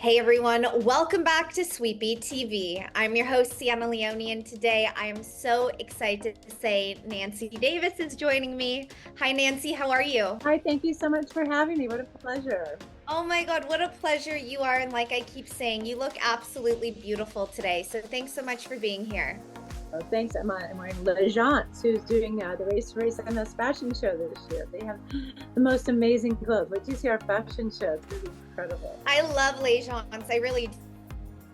Hey everyone, welcome back to Sweepy TV. I'm your host, Sienna Leone, and today I am so excited to say Nancy Davis is joining me. Hi, Nancy, how are you? Hi, thank you so much for having me. What a pleasure. Oh my God, what a pleasure you are. And like I keep saying, you look absolutely beautiful today. So thanks so much for being here. Thanks. I'm wearing Legence, who's doing the Race to Race MS fashion show this year. They have the most amazing clothes. Wait till you see our fashion show. It's really incredible. I love Les Gens. I really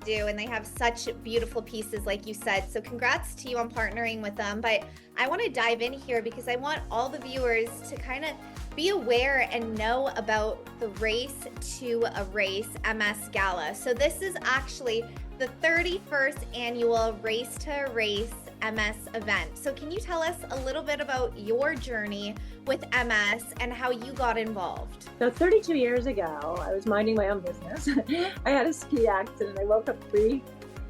do, and they have such beautiful pieces like you said, so congrats to you on partnering with them. But I want to dive in here because I want all the viewers to kind of be aware and know about the Race to a Race MS Gala. So this is actually the 31st annual Race to Race MS event. So can you tell us a little bit about your journey with MS and how you got involved? So 32 years ago, I was minding my own business. I had a ski accident. I woke up 3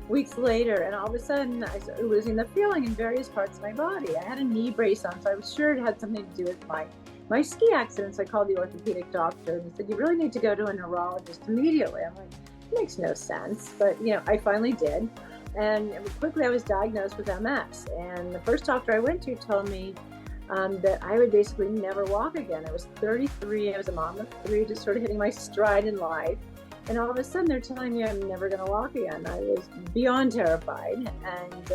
weeks later, and all of a sudden I started losing the feeling in various parts of my body. I had a knee brace on, so I was sure it had something to do with my ski accident. So I called the orthopedic doctor, and he said, "You really need to go to a neurologist immediately." I'm like, it makes no sense. But, I finally did. And quickly I was diagnosed with MS. And the first doctor I went to told me that I would basically never walk again. I was 33. I was a mom of three, just sort of hitting my stride in life. And all of a sudden they're telling me I'm never going to walk again. I was beyond terrified. And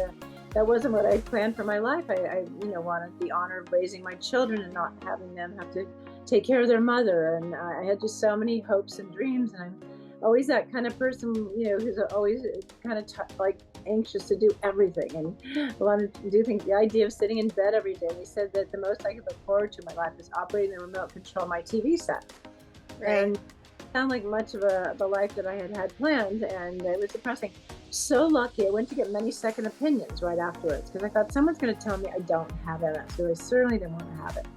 that wasn't what I planned for my life. I wanted the honor of raising my children and not having them have to take care of their mother. And I had just so many hopes and dreams. And I'm always that kind of person, who's always kind of anxious to do everything and wanted to do things. The idea of sitting in bed every day. He said that the most I could look forward to in my life is operating the remote control my TV set. Right. And it sounded like much of the life that I had planned, and it was depressing. So lucky, I went to get many second opinions right afterwards because I thought someone's going to tell me I don't have MS, so I certainly didn't want to have it.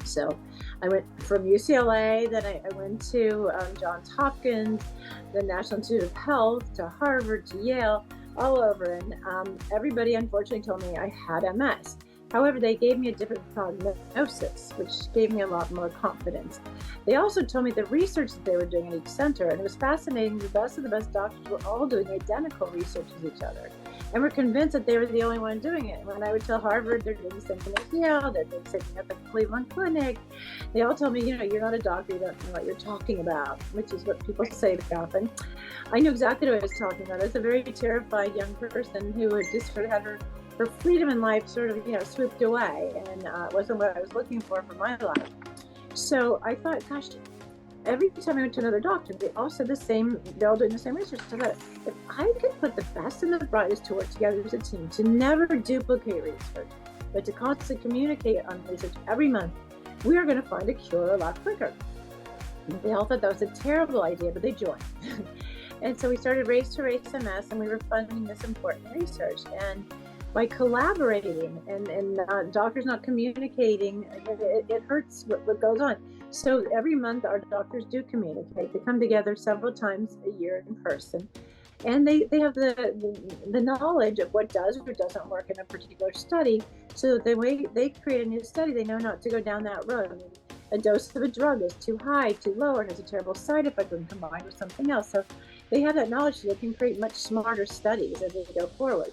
So I went from UCLA, then I went to Johns Hopkins, the National Institute of Health, to Harvard, to Yale, all over. And everybody unfortunately told me I had MS. However, they gave me a different prognosis, which gave me a lot more confidence. They also told me the research that they were doing at each center, and it was fascinating. The best of the best doctors were all doing identical research as each other. And we're convinced that they were the only one doing it. When I would tell Harvard, they're doing the same thing at Yale, they're doing the same thing at the Cleveland Clinic. They all told me, you're not a doctor, you don't know what you're talking about, which is what people say often. I knew exactly what I was talking about. I was a very terrified young person who had just sort of had her freedom in life sort of, swooped away. And it wasn't what I was looking for my life. So I thought, gosh, every time I went to another doctor, they all said the same, they're all doing the same research. So that if I could put the best and the brightest to work together as a team, to never duplicate research, but to constantly communicate on research every month, we are going to find a cure a lot quicker. They all thought that was a terrible idea, but they joined. And so we started Race to Race MS, and we were funding this important research. And by collaborating and doctors not communicating, it hurts what goes on. So every month our doctors do communicate. They come together several times a year in person, and they have the knowledge of what does or doesn't work in a particular study, so that they create a new study, they know not to go down that road. I mean, a dose of a drug is too high, too low, or has a terrible side effect when combined with something else. So they have that knowledge, so they can create much smarter studies as they go forward.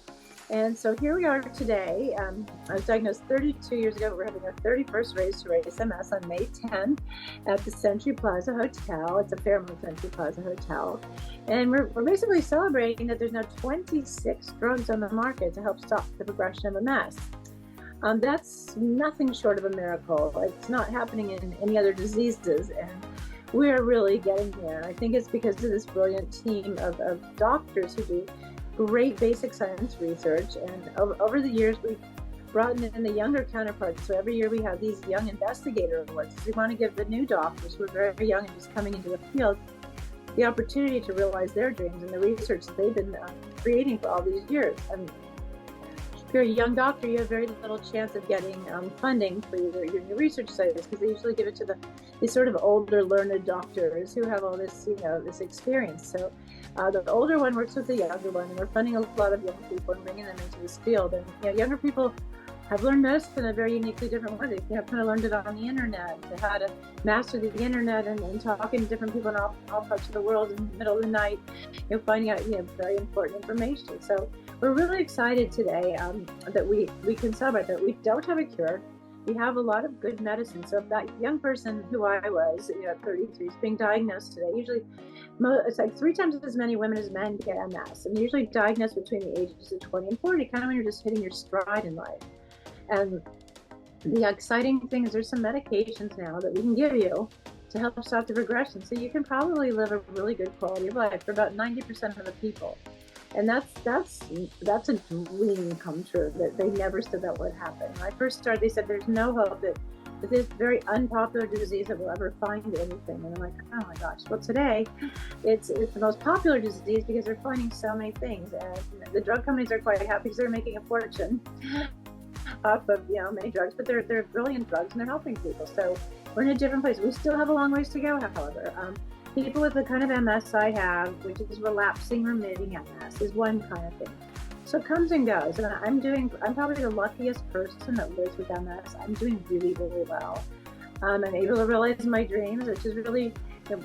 And so here we are today. I was diagnosed 32 years ago. We're having our 31st Race to Race MS on May 10th at the Century Plaza Hotel. It's a Fairmont Century Plaza Hotel. And we're basically celebrating that there's now 26 drugs on the market to help stop the progression of MS. That's nothing short of a miracle. It's not happening in any other diseases. And we're really getting there. I think it's because of this brilliant team of doctors who do great basic science research, and over the years we've brought in the younger counterparts. So every year we have these young investigator awards. We want to give the new doctors who are very young and just coming into the field the opportunity to realize their dreams and the research that they've been creating for all these years. And if you're a young doctor, you have very little chance of getting funding for your new research studies, because they usually give it to these sort of older, learned doctors who have all this, this experience. So the older one works with the younger one, and we're funding a lot of young people and bringing them into this field. And younger people have learned medicine in a very uniquely different way. They have kind of learned it on the internet, to how to master the internet and talking to different people in all parts of the world in the middle of the night, finding out, very important information. So we're really excited today that we can celebrate that we don't have a cure. We have a lot of good medicine. So if that young person who I was, at 33, is being diagnosed today, usually it's like 3 times as many women as men get MS, and usually diagnosed between the ages of 20 and 40, kind of when you're just hitting your stride in life. And the exciting thing is there's some medications now that we can give you to help stop the regression. So you can probably live a really good quality of life for about 90% of the people. And that's a dream come true that they never said that would happen. When I first started, they said there's no hope that with this very unpopular disease that will ever find anything. And I'm like, oh my gosh. Well, today it's the most popular disease because they're finding so many things. And the drug companies are quite happy because they're making a fortune off of many drugs, but they're brilliant drugs and they're helping people. So we're in a different place. We still have a long ways to go, however. People with the kind of MS I have, which is relapsing remitting MS, is one kind of thing. So it comes and goes, and I'm probably the luckiest person that lives with MS. I'm doing really, really well. I'm able to realize my dreams, which is really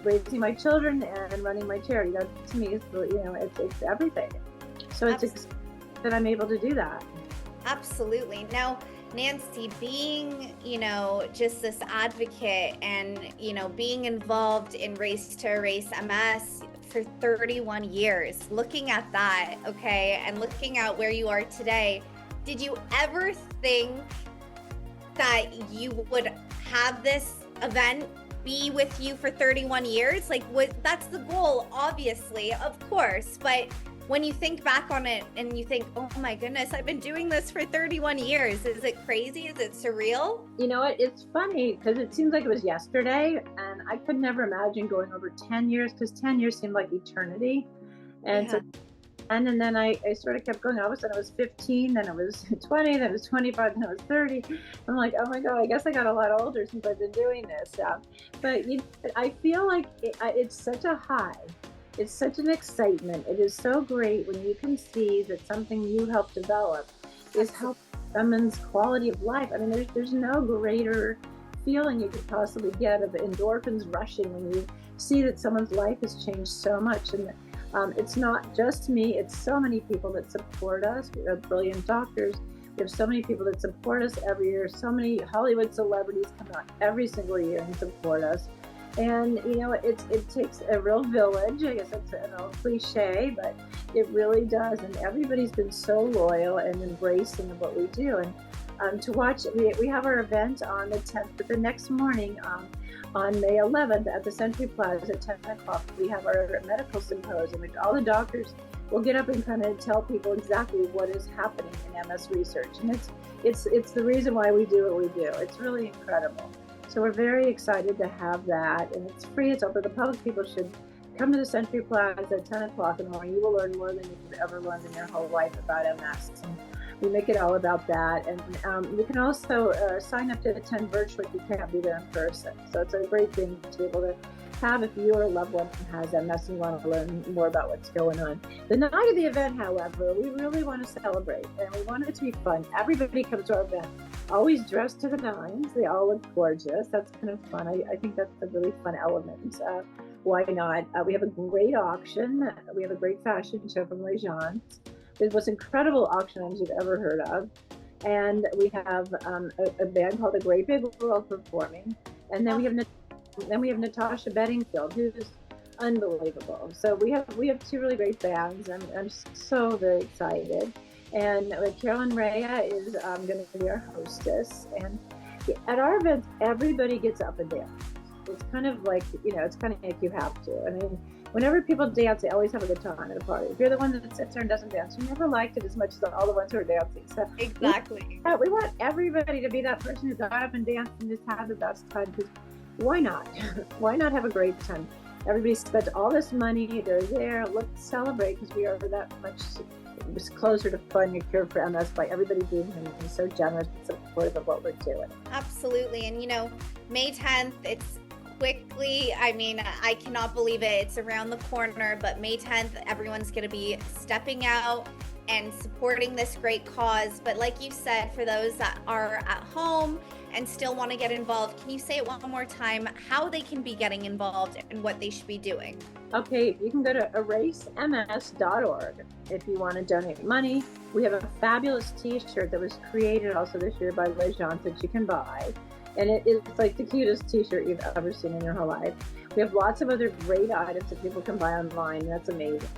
raising my children and running my charity. That to me is really, it's everything. So it's that I'm able to do that. Absolutely. Now, Nancy, being, just this advocate and, being involved in Race to Erase MS for 31 years, looking at that, okay, and looking at where you are today, did you ever think that you would have this event be with you for 31 years? Like, that's the goal, obviously, of course, but when you think back on it and you think, oh my goodness, I've been doing this for 31 years. Is it crazy? Is it surreal? You know what? It's funny because it seems like it was yesterday, and I could never imagine going over 10 years because 10 years seemed like eternity. And so, and then I sort of kept going. All of a sudden it was 15, then it was 20, then it was 25, then it was 30. I'm like, oh my God, I guess I got a lot older since I've been doing this. But I feel like it's such a high. It's such an excitement. It is so great when you can see that something you helped develop is helping someone's quality of life. I mean, there's no greater feeling you could possibly get of endorphins rushing when you see that someone's life has changed so much. And it's not just me, it's so many people that support us. We have brilliant doctors. We have so many people that support us every year. So many Hollywood celebrities come out every single year and support us. And it takes a real village. I guess that's an old cliche, but it really does. And everybody's been so loyal and embracing of what we do. And to watch, we have our event on the 10th, but the next morning on May 11th at the Century Plaza at 10 o'clock, we have our medical symposium, which all the doctors will get up and kind of tell people exactly what is happening in MS research. And it's the reason why we do what we do. It's really incredible. So we're very excited to have that, and it's free. It's open to the public. People should come to the Century Plaza at 10 o'clock in the morning. You will learn more than you've ever learned in your whole life about MS. And we make it all about that. And you can also sign up to attend virtually if you can't be there in person. So it's a great thing to be able to have if your loved one has MS and you want to learn more about what's going on. The night of the event, however, we really want to celebrate, and we want it to be fun. Everybody comes to our event always dressed to the nines. They all look gorgeous. That's kind of fun. I think that's a really fun element. Why not? We have a great auction. We have a great fashion show from Legends. It's the most incredible auction items you've ever heard of. And we have a band called The Great Big World performing. And then we have Natasha Bedingfield, who's unbelievable. So we have 2 really great bands. I'm so very excited. And Carolyn Rhea is going to be our hostess. And at our events, everybody gets up and dances. It's kind of like, it's kind of like you have to. I mean, whenever people dance, they always have a good time at a party. If you're the one that sits there and doesn't dance, you never liked it as much as all the ones who are dancing. So exactly. We want everybody to be that person who got up and danced and just had the best time. Because why not? Why not have a great time? Everybody spent all this money. They're there. Let's celebrate because we are that much closer to finding a cure for MS by everybody being so generous and supportive of what we're doing. Absolutely. And May 10th, it's quickly, I cannot believe it. It's around the corner, but May 10th, everyone's going to be stepping out and supporting this great cause. But like you said, for those that are at home and still want to get involved, can you say it one more time, how they can be getting involved and what they should be doing? Okay, you can go to erasems.org if you want to donate money. We have a fabulous t-shirt that was created also this year by Lejean that you can buy. And it's like the cutest t-shirt you've ever seen in your whole life. We have lots of other great items that people can buy online. That's amazing.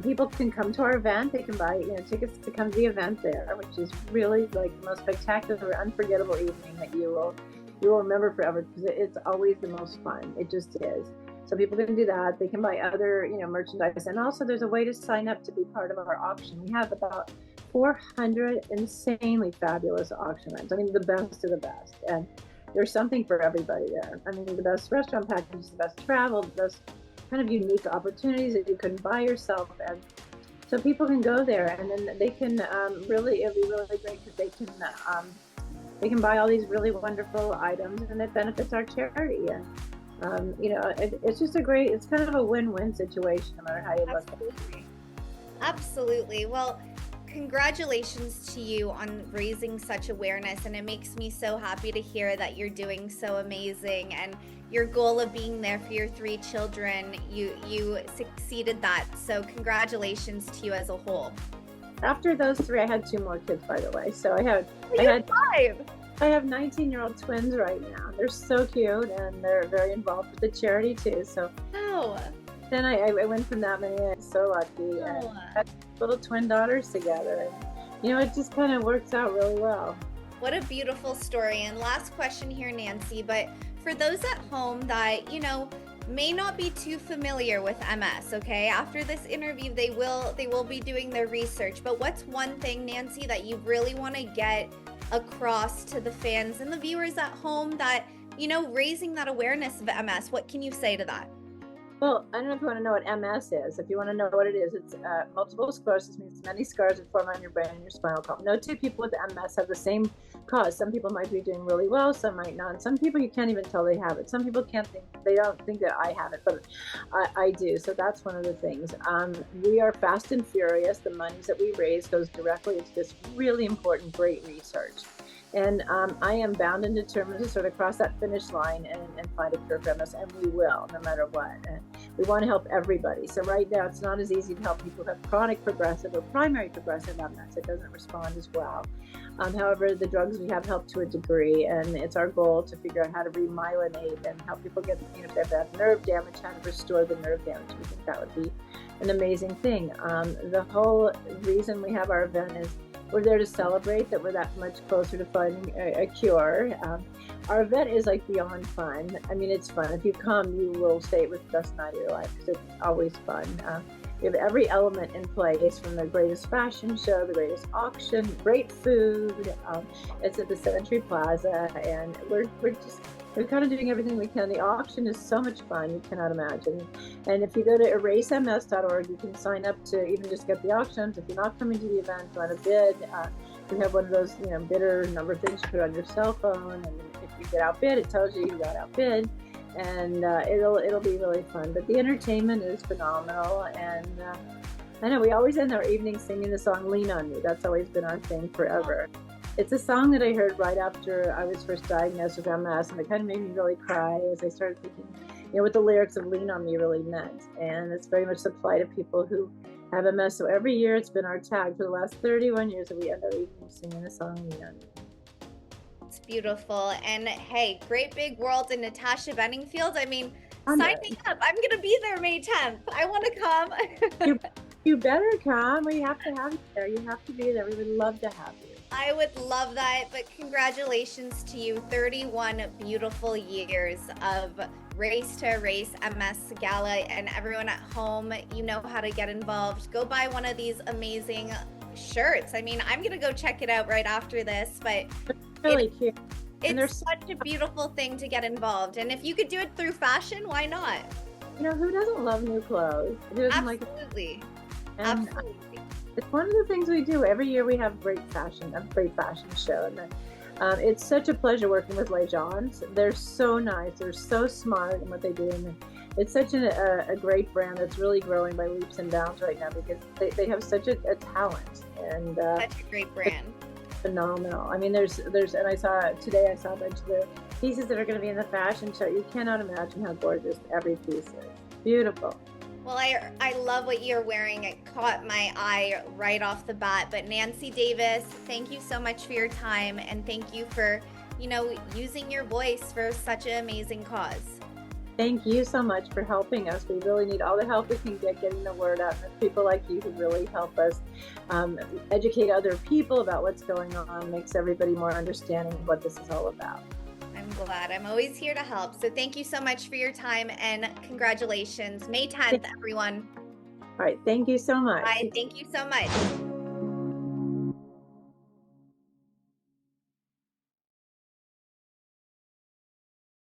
People can come to our event. They can buy tickets to come to the event there, which is really like the most spectacular, unforgettable evening that you will remember forever, because it's always the most fun. It just is. So people can do that. They can buy other merchandise, and also there's a way to sign up to be part of our auction. We have about 400 insanely fabulous auction items. I mean, the best of the best, and there's something for everybody there. I mean, the best restaurant packages, the best travel, the best kind of unique opportunities that you couldn't buy yourself. And so people can go there, and then they can it'll be really great because they can buy all these really wonderful items, and it benefits our charity. And it's just it's kind of a win-win situation, no matter how you look at it. Absolutely. Well, congratulations to you on raising such awareness, and it makes me so happy to hear that you're doing so amazing, and your goal of being there for your 3 children, you succeeded that. So congratulations to you as a whole. After those 3, I had 2 more kids, by the way. So I had 5. I have 19-year-old twins right now. They're so cute, and they're very involved with the charity too. So then I went from that many. I'm so lucky. And had little twin daughters together. And, it just kind of works out really well. What a beautiful story. And last question here, Nancy, but for those at home that, may not be too familiar with MS, okay? After this interview, they will be doing their research. But what's one thing, Nancy, that you really want to get across to the fans and the viewers at home that, raising that awareness of MS? What can you say to that? Well, I don't know if you want to know what MS is. If you want to know what it is, it's multiple sclerosis, means many scars that form on your brain and your spinal column. No 2 people with MS have the same cause. Some people might be doing really well, some might not. Some people you can't even tell they have it. Some people they don't think that I have it, but I do. So that's one of the things. We are fast and furious. The monies that we raise goes directly into this really important, great research. And I am bound and determined to sort of cross that finish line and find a cure for MS, and we will, no matter what. And we want to help everybody. So right now, it's not as easy to help people who have chronic progressive or primary progressive MS. It doesn't respond as well. However, the drugs we have help to a degree, and it's our goal to figure out how to remyelinate and help people get, if they have nerve damage, how to restore the nerve damage. We think that would be an amazing thing. The whole reason we have our event is we're there to celebrate that we're that much closer to finding a cure. Our event is like beyond fun. I mean, it's fun. If you come, you will say it was the best night of your life, because it's always fun. We have every element in place, from the greatest fashion show, the greatest auction, great food. It's at the Century Plaza, and we're kind of doing everything we can. The auction is so much fun, you cannot imagine. And if you go to erasems.org, you can sign up to even just get the auctions. If you're not coming to the event, you want to bid. We have one of those, bidder number things you put on your cell phone, and if you get outbid, it tells you got outbid, and it'll be really fun. But the entertainment is phenomenal, and I know we always end our evening singing the song "Lean on Me." That's always been our thing forever. It's a song that I heard right after I was first diagnosed with MS, and it kind of made me really cry as I started thinking, what the lyrics of "Lean on Me" really meant. And it's very much the plight of people who have MS. So every year it's been our tag for the last 31 years that we end our evening singing the song "Lean on Me." It's beautiful. And hey, great big world in Natasha Benningfield. I mean, sign me up. I'm going to be there May 10th. I want to come. You better come. We have to have you there. You have to be there. We would love to have you. I would love that, but congratulations to you. 31 beautiful years of Race to Erase MS Gala, and everyone at home, you know how to get involved. Go buy one of these amazing shirts. I mean, I'm going to go check it out right after this, but really cute. It's such a beautiful thing to get involved. And if you could do it through fashion, why not? Who doesn't love new clothes? Who doesn't Absolutely. Absolutely. It's one of the things we do. Every year we have a great fashion show. And it's such a pleasure working with Lejean. They're so nice. They're so smart in what they do. And it's such a great brand that's really growing by leaps and bounds right now because they have such a talent and Such a great brand. phenomenal. I mean, and I saw today, I saw a bunch of the pieces that are going to be in the fashion show. You cannot imagine how gorgeous every piece is. Beautiful. Well, I love what you're wearing. It caught my eye right off the bat. But Nancy Davis, thank you so much for your time, and thank you for, using your voice for such an amazing cause. Thank you so much for helping us. We really need all the help we can get getting the word out. And there's people like you who really help us educate other people about what's going on, makes everybody more understanding of what this is all about. I'm glad. I'm always here to help. So thank you so much for your time, and congratulations. May 10th, everyone. All right. Thank you so much. Bye. Thank you so much.